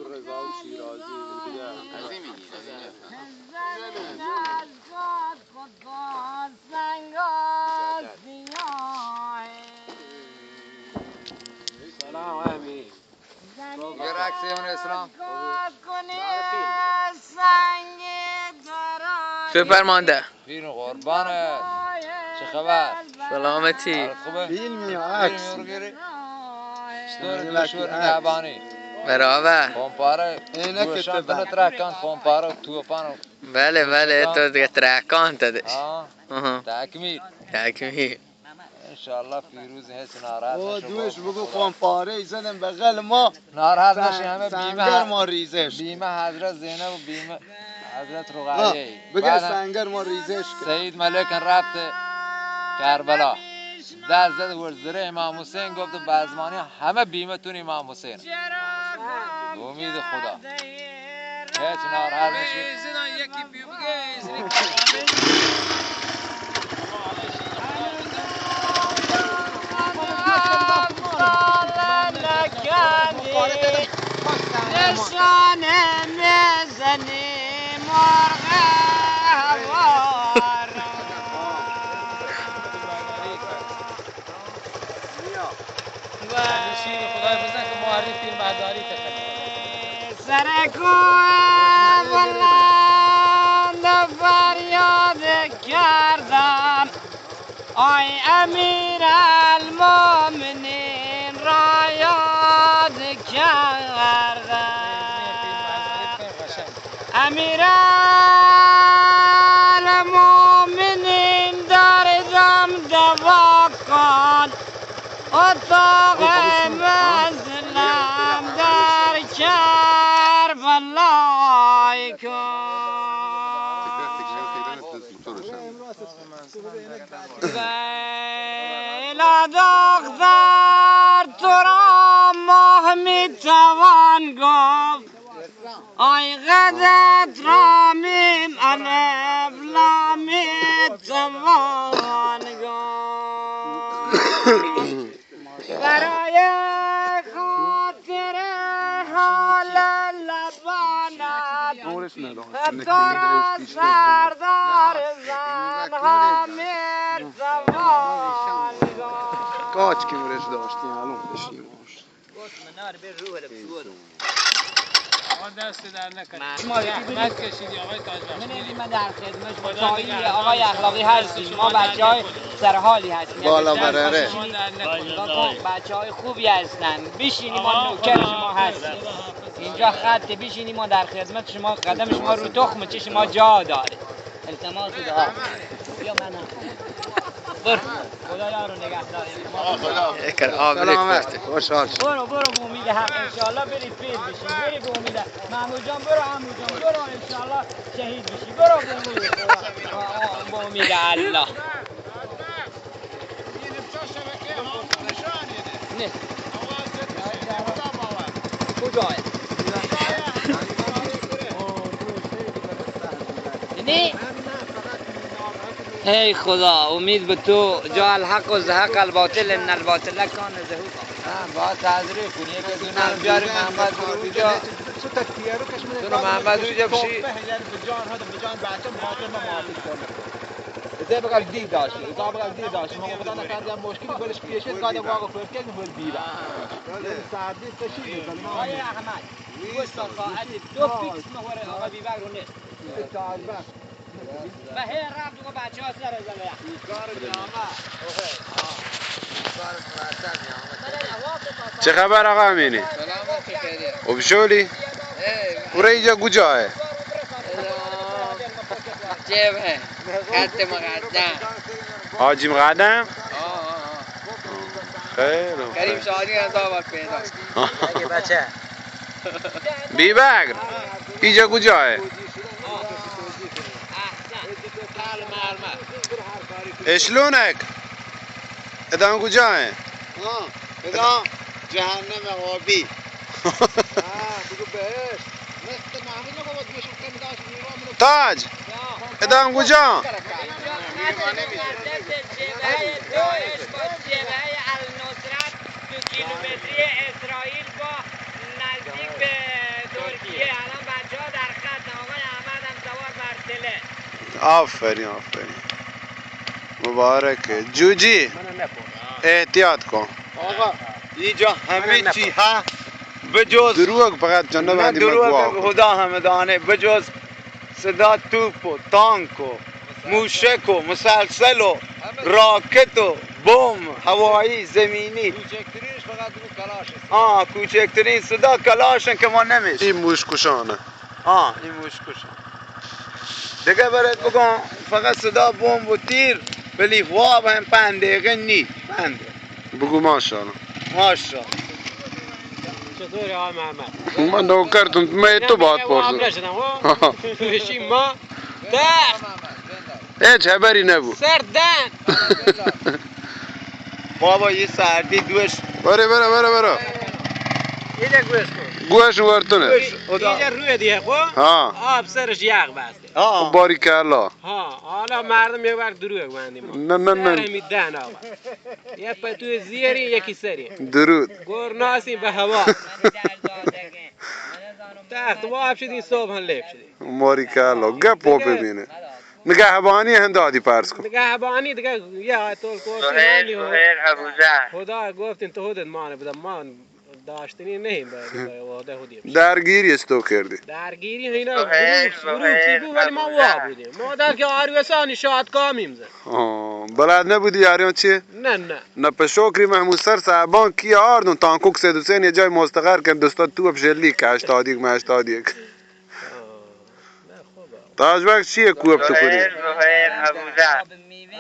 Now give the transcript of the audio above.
رضا و شیرازی بودی از این میگی سلام امیر یه رقصی اون اسلام سوپر مانده بیرون قربانت چه خبر؟ سلامتی خوبه؟ فیلمی یا عکسی شطور دشور نگهبانی برابر پومپاره گوشان تنت رکن پومپاره توپانو بله تو دیگه ترکان تدش تکمیل تکمیل انشالله فیروز هیچ ناراحت او نشو دوش بگو پاره ای زدم بغل ما ناراحت نشی همه سنگر ما ریزش بیمه حضرت زینب و بیمه حضرت رقیه بگه سنگر ما ریزش کرد سید ملک رفت کربلا در زد ورزره امام حسین گفت بزمانی همه بیمتون امام حسین امید خدا هیچ ناراحت نشی نشانه میزنی مرغ هوار سرکوه بلند فریاد کردم آی امیر المومنین را یاد کردم امیر المومنین دردم دوا کن اتاق مظلم در کربلای ویلا دختر تو را ماه میتوان گفت آی غدت را میم الف لا میتوان گفت برای خاطر حال لبانت تو را سردار زنها میرتوان کاچ که مرش داشتی الان بشیماش شما من در خدمت تایی آقای اخلاقی هستیم ما بچه های سرحالی هستیم بالا برره بچه های خوبی هستن بشینیم ما نوکر شما هستیم اینجا خط بشینیم ما در خدمت شما قدم شما رو تخم چه شما جا داره التماس دعا بیا من برو خدا یارو نگهدار سلامت خوشحال شد برو به امید حق انشالله برید فیل بشید برید به امید محمود جان برو عمو جان برو انشالله شهید بشی برو به امید الله نه کجاه نه ای خدا امید به تو جا الحق و زهق الباطل ان الباطل کان زهوقا باید تذریح کنی یک دونه بیاری محمد روجا دونه محمد روجا بشی به جان هذا به جان بچه مخاطر ما معافی کنه ده بقى جديد داشتي اذا بقى جديد داشتي ما خدانا كان جاب مشكله بلش بيشت قاعد واقف في الكلمه هو البيبه ساعدين تشيل آقای احمد گوش تا ساعت 2 فیکس مهور آقا بیبر رو نیست و هی رفت و بچه ها سر زده چه خبر آقا امینی؟ خوب شولی؟ برای اینجا کجاه؟ جبهه خط مقدم حاجی مقدم؟ خیلی کریم شادی از آور پیدا بچه بی بگر اینجا کجاه؟ اشلونک ادام کجاه؟ ادام جهنم آبی بگو بهش مثل محمود نگو بود گوشم کمی داشت میرام تاج ادام کجا؟ جبهه النصرت 2 کیلومتری اسرائیل با نزدیک به آفرین مبارکه جوجی احتیاط کن آقا اینجا همه چی ها بجز دروغ فقط جان نه نبندی دروغ مگواه خدا همه دانه بجز صدا توپ و تانک و موشک و مسلسل و راکت و بم هوایی زمینی کوچکترینش فقط رو کلاش است. کوچکترین صدا کلاشن که ما نمیشه این موشکشانه این موشکشان دیگه برات بگم فقط صدا بمب و تیر ولی خواب هم 5 دقیقه نی 5 دقیقه بگو ماشاءالله ماشاءالله چطوری آقا محمد؟ من نوکرتم من تو باید وام پرسم نشدم ها؟ بشیم ما تخت هیچ خبری نبود سردن بابا یه سردی دوش بره اینجا گوش کن گوش ورتونه اینجا روی دیگه خب ها آب سرش یخ بسته باریکالله ها حالا مردم یک وقت دروغ بندیم نه سر میدن آقا یه پتوی زیری یکی سری درود گرناسیم به هوا تخت واب شدیم صبح هم لیب شدیم باریکالله گپ ببینه نگهبانی هندادی پرس کن نگهبانی دیگه یه آیت الکرسی سهیل ابوذر خدا گفتین تو خودت مانه بدم ما داشتنی نهیم به خودیم درگیری استو کردی درگیری اینا گروپی بود ولی ما وا بودیم ما در که آروسانی شاد کامیم زد بلد نبودی یاریان چیه؟ نه نه پشوکری محمود سر صاحبان کی آردون تانکوک سید حسین یه جای مستقر کن دوستا تو بشلی که 81 تاجبک چیه کوب تو کنی؟ سهیل ابوذر